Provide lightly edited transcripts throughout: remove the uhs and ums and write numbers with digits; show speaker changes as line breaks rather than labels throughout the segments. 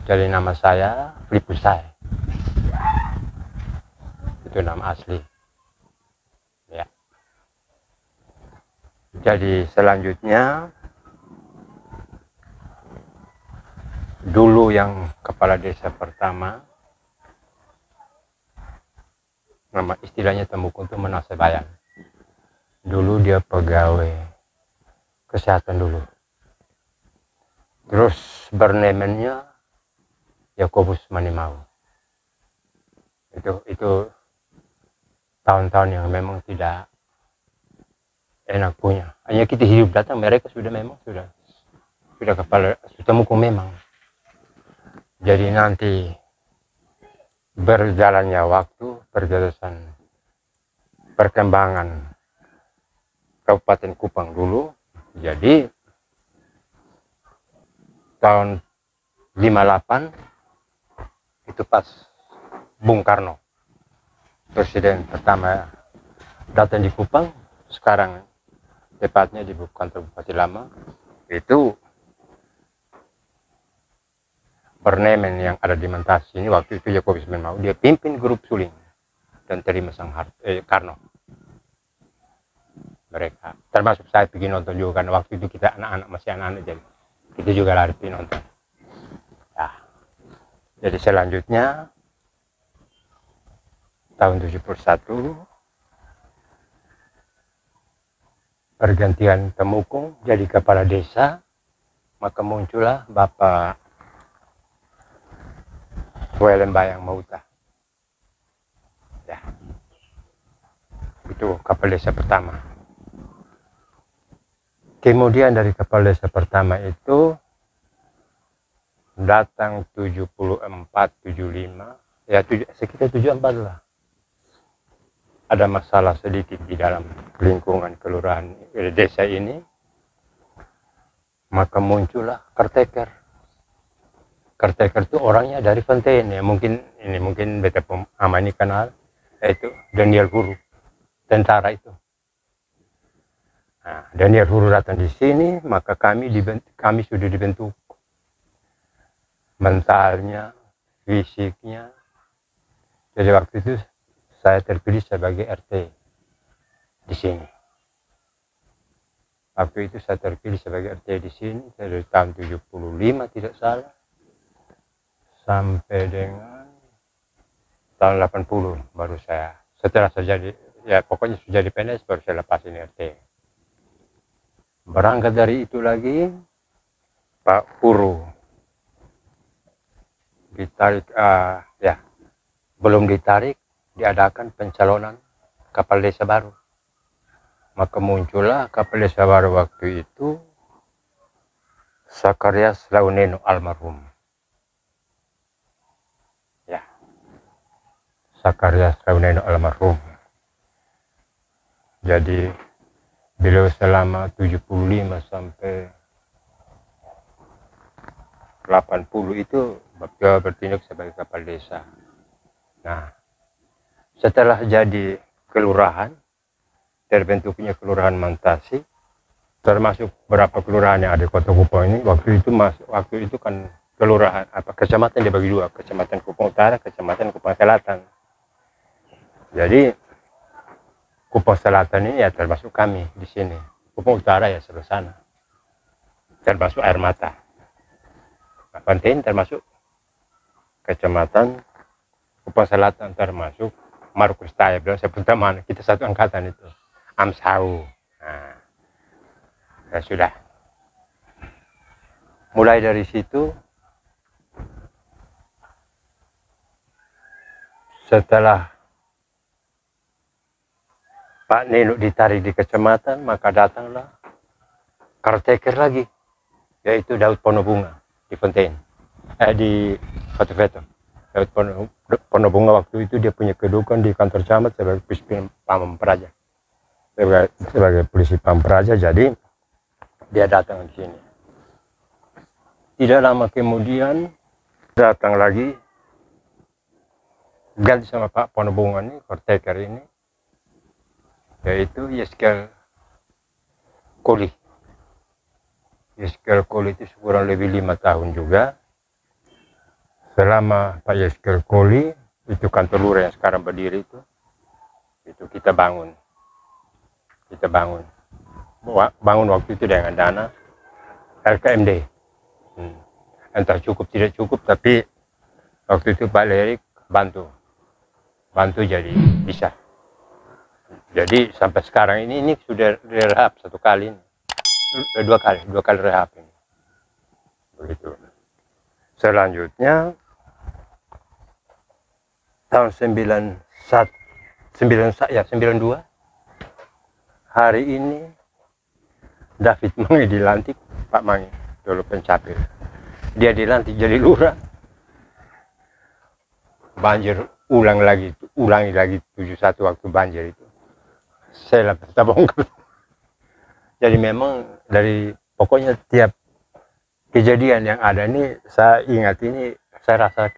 Jadi nama saya Flipusai, itu nama asli ya. Jadi selanjutnya, dulu yang kepala desa pertama, nama istilahnya Temukung itu Menasebayan. Dulu dia pegawai kesehatan dulu, terus bernemennya Yakobus Manimau. Itu tahun-tahun yang memang tidak enak punya. Hanya kita hidup datang, mereka sudah kepala Temukung memang. Jadi nanti berjalannya waktu, perkembangan Kabupaten Kupang dulu, jadi tahun 58 itu pas Bung Karno, presiden pertama datang di Kupang, sekarang tepatnya di kantor Bupati Lama, itu bernemen yang ada di Mentasi ini waktu itu Yakobus Manimau, dia pimpin grup suling dan terima Karno. Mereka termasuk saya pergi nonton juga, karena waktu itu kita masih anak-anak, jadi kita juga lari pergi nonton ya. Jadi selanjutnya tahun 71 pergantian Temukung jadi kepala desa, maka muncullah Bapak Welembayang Mauta ya. Itu kepala desa pertama. Kemudian dari kepala desa pertama itu datang 74, 75, ya sekitar 74 lah. Ada masalah sedikit di dalam lingkungan kelurahan desa ini, maka muncullah caretaker. Caretaker itu orangnya dari Fontaine ya, mungkin beta amani kenal, yaitu Daniel Huru, tentara itu. Nah, Daniel Huru datang di sini, maka kami sudah dibentuk mentalnya, fisiknya. Jadi waktu itu saya terpilih sebagai RT di sini. Waktu itu saya terpilih sebagai RT di sini dari tahun 75 tidak salah, sampai dengan tahun 80 baru saya, setelah saya jadi, ya pokoknya sudah jadi PNS baru saya lepas ini RT. Berangkat dari itu lagi, Pak Huru ditarik, belum ditarik, diadakan pencalonan kepala desa baru. Maka muncullah kepala desa baru waktu itu, Sakarias Launeno almarhum. Ya, Sakarias Launeno almarhum. Jadi beliau selama 75 sampai 80 itu bertindak sebagai kepala desa. Nah, setelah jadi kelurahan, terbentuknya kelurahan Mentasi, termasuk beberapa kelurahan yang ada di Kota Kupang ini. Waktu itu kan kelurahan kecamatan dibagi dua, Kecamatan Kupang Utara, Kecamatan Kupang Selatan. Jadi Kupang Selatan ini ya termasuk kami di sini. Kupang Utara ya sebelah sana, termasuk Air Mata. Fontaine termasuk Kecamatan Kupang Selatan, termasuk Markus Taya, beliau sebut teman kita satu angkatan itu, Amsau. Nah, ya sudah. Mulai dari situ, setelah Pak Neno ditarik di kecamatan, maka datanglah caretaker lagi, yaitu Daud Ponobunga di Fontaine, di Veto. Daud Ponobunga waktu itu dia punya kedudukan di kantor camat sebagai Pamong Praja, sebagai polisi Pamong Praja. Jadi dia datang di sini. Tidak lama kemudian datang lagi, ganti sama Pak Ponobunga ini, caretaker ini, yaitu Yeskel Koli. Yeskel Koli itu kurang lebih 5 tahun juga. selama Pak Yeskel Koli itu kantor lurah yang sekarang berdiri itu kita bangun waktu itu dengan dana LKMD. Entah cukup tidak cukup, tapi waktu itu Pak Lerik bantu jadi bisa. Jadi sampai sekarang ini sudah rehab satu kali, dua kali rehab ini. Begitu. Selanjutnya tahun 92 hari ini David Mangi dilantik, Pak Mangi dulu pencapil, dia dilantik jadi lurah. Banjir ulangi lagi 71 waktu banjir itu saya kita bongkar. Jadi memang pokoknya tiap kejadian yang ada ini saya ingat, ini saya rasa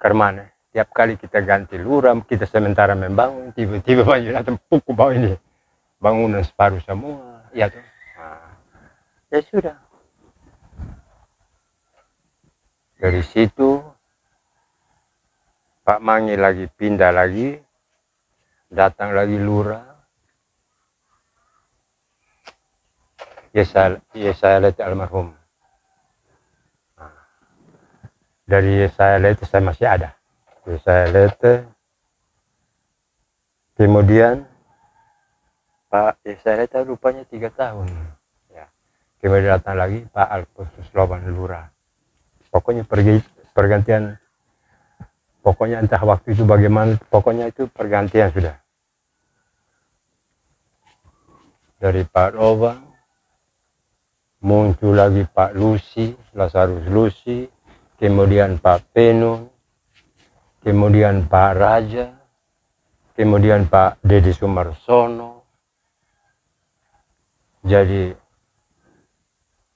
Kermana. Tiap kali kita ganti lurah, kita sementara membangun, tiba-tiba banjir datang pukul bawah ini, bangunan separuh semua, ya tuh. Nah, ya sudah. Dari situ Pak Mangi lagi pindah lagi, datang lagi lurah. Ya saya lihat almarhum. Dari saya lihat saya masih ada. Saya lihat kemudian Pak saya lihat rupanya 3 tahun. Ya. Kemudian datang lagi Pak Alfonsus Loban lurah. Pokoknya pergantian. Pokoknya entah waktu itu bagaimana. Pokoknya itu pergantian sudah. Dari Pak Loban muncul lagi Pak Lusi, Lazarus Lusi. Kemudian Pak Penun, kemudian Pak Raja, kemudian Pak Deddy Sumarsono. Jadi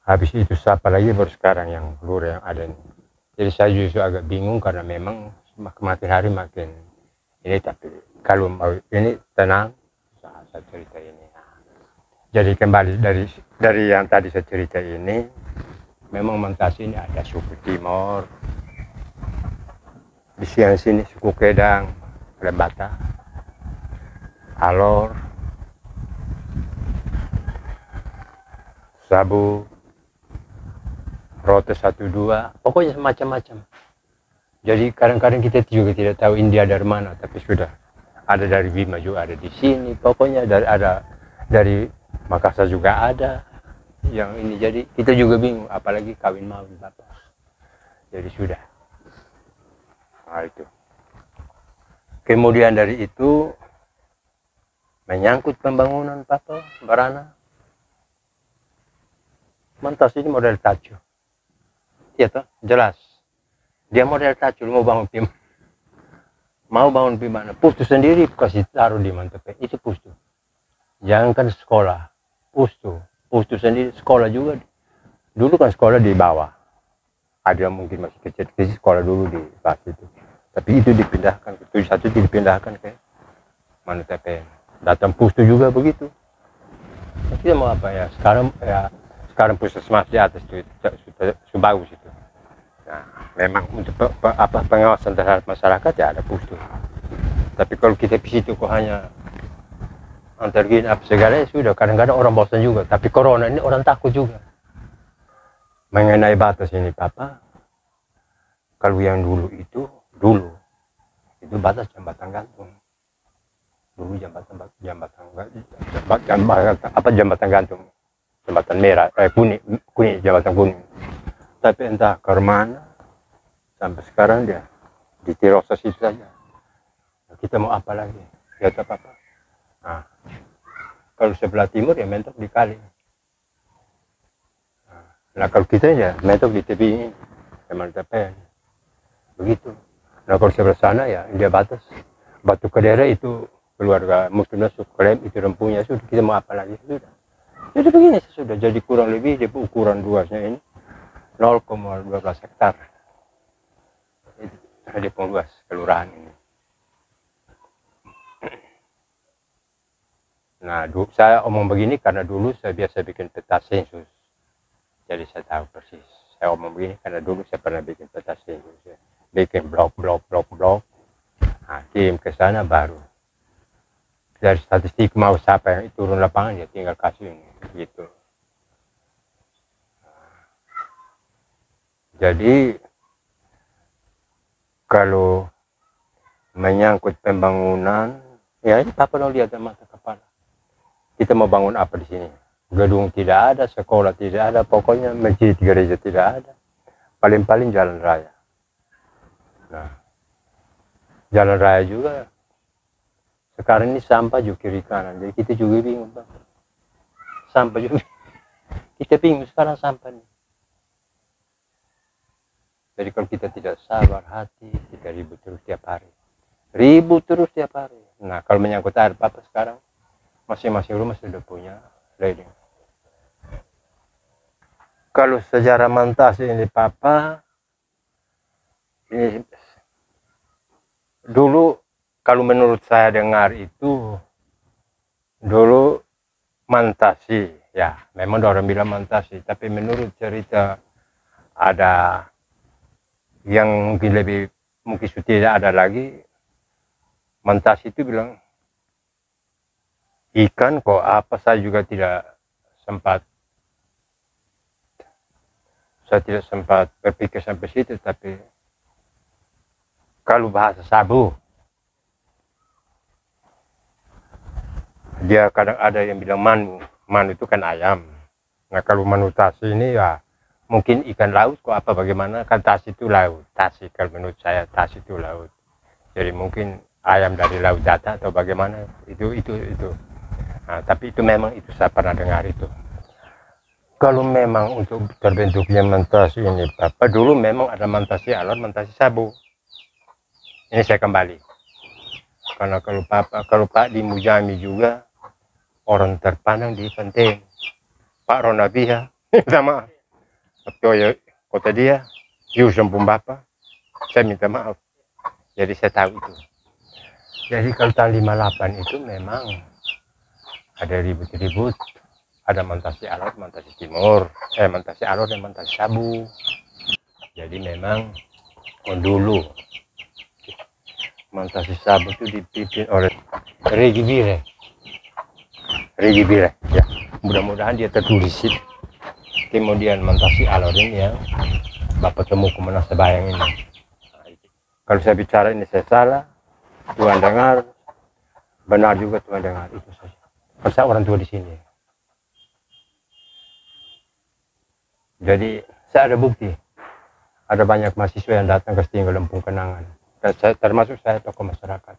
habis itu siapa lagi baru sekarang yang lurah yang ada ini. Jadi saya justru agak bingung karena memang makin hari makin ini, tapi kalau mau ini tenang saya cerita ini. Jadi kembali dari yang tadi saya cerita ini. Memang Mantasi ini ada suku Timor, di sini suku Kedang, Lebata, Alor, Sabu, Rote 12, pokoknya macam-macam. Jadi kadang-kadang kita juga tidak tahu India dari mana, tapi sudah ada dari Bima juga ada di sini, pokoknya ada dari Makassar juga ada. Yang ini, jadi kita juga bingung, apalagi kawin mawin bapak. Jadi sudah. Nah itu. Kemudian dari itu menyangkut pembangunan Pato Barana. Mantas ini model tacu. Iya toh, jelas. Dia model tacu, mau bangun mana? Pustu sendiri kasih taruh di Mantepek. Itu pustu. Jangan kan sekolah, pustu sendiri, sekolah juga. Dulu kan sekolah di bawah. Ada mungkin masih kecil sekolah dulu di pas itu. Tapi itu dipindahkan ke 71, dipindahkan ke Mantepek. Datang pustu juga begitu. Kita mau apa ya? Sekarang puskesmas di atas itu bagus itu. Nah, memang untuk pengawasan terhadap masyarakat ya ada pustu. Tapi kalau kita di situ kok hanya antar gini apa segala, ya sudah, kadang-kadang orang bosan juga. Tapi corona ini orang takut juga. Mengenai batas ini Papa, kalau yang dulu itu batas jembatan gantung. Dulu jembatan gantung, jembatan merah, kuning, jembatan kuning. Tapi entah kemana sampai sekarang dia di Tirosas itu saja. Kita mau apa lagi? Ya tak apa. Nah, kalau sebelah timur ya mentok di kali. Nah kalau kita ya mentok di tepi ini, Mantepek. Begitu. Nah kalau sebelah sana ya dia batas. Batu Kedera itu keluarga Muslimnya klaim itu rempunya, sudah, kita mau apa lagi, sudah. Jadi begini sudah, jadi kurang lebih di ukuran luasnya ini 0,12 hektar. Itu di luas kelurahan ini. Nah, saya omong begini karena dulu saya biasa bikin peta sensus. Jadi saya tahu persis saya ngomong begini karena dulu saya pernah bikin peta Indonesia, bikin blok, kirim ke sana baru dari statistik mau siapa yang turun lapangan ya tinggal kasih ini gitu. Jadi kalau menyangkut pembangunan, ya ini Papa lihat dengan mata kepala. Kita mau bangun apa di sini? Gedung tidak ada, sekolah tidak ada, pokoknya masjid, gereja tidak ada. Paling-paling jalan raya. Nah, jalan raya juga sekarang ini sampah juga kiri kanan, jadi kita juga bingung, Pak. Sampah juga, kita bingung sekarang sampah nih. Jadi kalau kita tidak sabar hati, kita ribut terus tiap hari. Nah, kalau menyangkut air Papa sekarang, masing-masing rumah sudah punya ledeng. Kalau sejarah Mantasi ini Papa, ini dulu kalau menurut saya dengar itu, dulu Mantasi, ya memang orang bilang Mantasi, tapi menurut cerita ada yang mungkin sudah tidak ada lagi. Mantasi itu bilang ikan kok apa, saya juga tidak sempat berpikir sampai situ, tapi kalau bahasa Sabu dia kadang ada yang bilang manu itu kan ayam. Nah kalau manu tasi ini ya mungkin ikan laut kok apa bagaimana, kan tasi itu laut, tasi kalau menurut saya tasi itu laut, jadi mungkin ayam dari laut datar atau bagaimana itu. Nah, tapi itu memang itu saya pernah dengar itu. Kalau memang untuk terbentuknya Mantasi ini Papa, dulu memang ada Mantasi Alor, Mantasi Sabu. Ini saya kembali karena kalau Pak di Mujami juga orang terpandang di Penting, Pak Ronabia minta maaf, kota dia Yusuf Bapak, saya minta maaf, jadi saya tahu itu. Jadi kalau tahun 58 itu memang ada ribut-ribut, ada Mantasi Alor, Mantasi Timur, Mantasi Alor dan Mantasi Sabu. Jadi memang dulu Mantasi Sabu itu dipimpin oleh Regi Bire, ya. Mudah-mudahan dia tertulis itu. Kemudian Mantasi Alor ini yang Bapak temu kemana sebayang ini. Kalau saya bicara ini saya salah, Tuhan dengar, benar juga Tuhan dengar, itu saja. Kalau saya orang tua di sini. Jadi saya ada bukti, ada banyak mahasiswa yang datang ke Setinggal Lempung Kenangan, dan saya termasuk saya tokoh masyarakat.